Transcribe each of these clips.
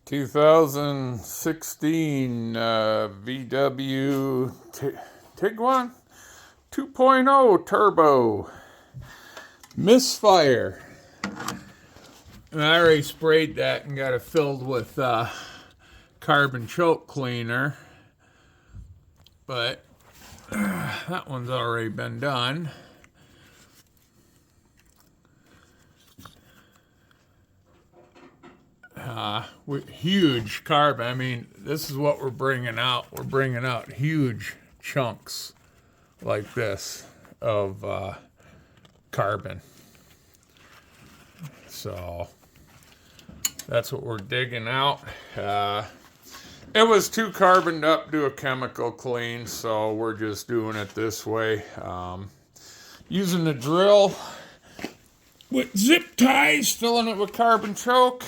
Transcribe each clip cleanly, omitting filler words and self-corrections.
2016 VW Tiguan 2.0 Turbo. Misfire. And I already sprayed that and got it filled with carbon choke cleaner. But that one's already been done. Huge carbon. I mean, this is what we're bringing out. We're bringing out huge chunks like this of carbon. So that's what we're digging out. It was too carboned up to do a chemical clean, so we're just doing it this way. Using the drill with zip ties, filling it with carbon choke.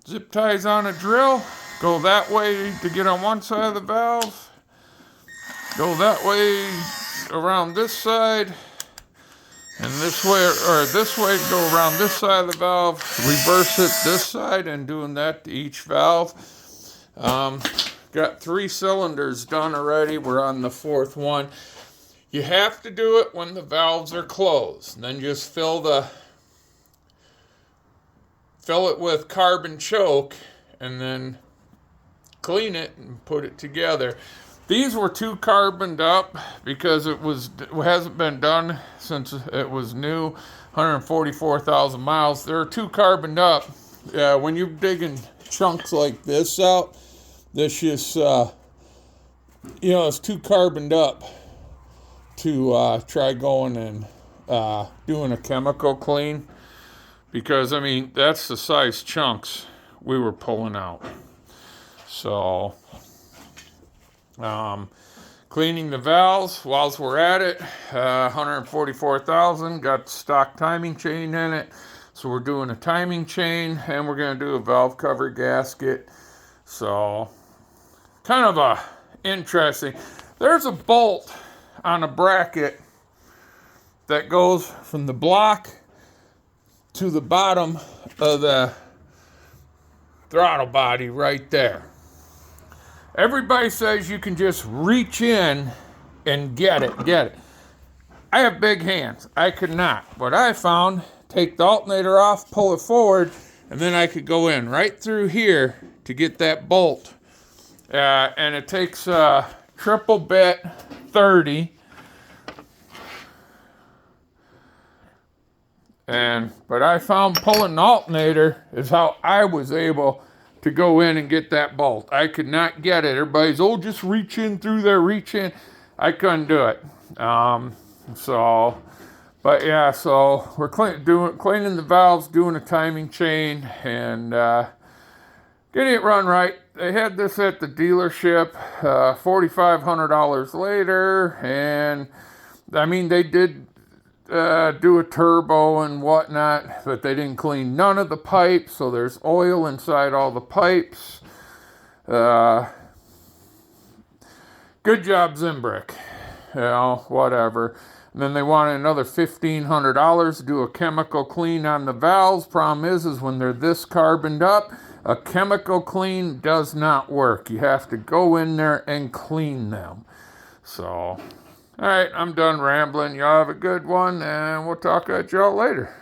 Zip ties on a drill, go that way to get on one side of the valve, go that way around this side, and this way, or this way, go around this side of the valve, reverse it this side, and doing that to each valve. Got 3 cylinders done already, we're on the 4th one. You have to do it when the valves are closed, and then just fill it with carbon choke and then clean it and put it together. These were too carboned up because it hasn't been done since it was new, 144,000 miles. They're too carboned up. When you're digging chunks like this out, this just, it's too carboned up to try going and doing a chemical clean. Because, I mean, that's the size chunks we were pulling out. So, cleaning the valves whilst we're at it. 144,000, got stock timing chain in it. So we're doing a timing chain, and we're going to do a valve cover gasket. So, kind of a interesting. There's a bolt on a bracket that goes from the block to the bottom of the throttle body right there. Everybody says you can just reach in and get it. I have big hands. I could not. What I found, take the alternator off, pull it forward, and then I could go in right through here to get that bolt. And it takes a triple bit 30. But I found pulling the alternator is how I was able to go in and get that bolt. I could not get it. Everybody's, just reach in through there, reach in. I couldn't do it. So we're cleaning the valves, doing a timing chain, and getting it run right. They had this at the dealership, $4,500 later, and I mean, they did do a turbo and whatnot, but they didn't clean none of the pipes, so there's oil inside all the pipes. Good job, Zimbrick. Whatever. And then they wanted another $1,500 to do a chemical clean on the valves. Problem is when they're this carboned up, a chemical clean does not work. You have to go in there and clean them. So, all right, I'm done rambling. Y'all have a good one, and we'll talk at y'all later.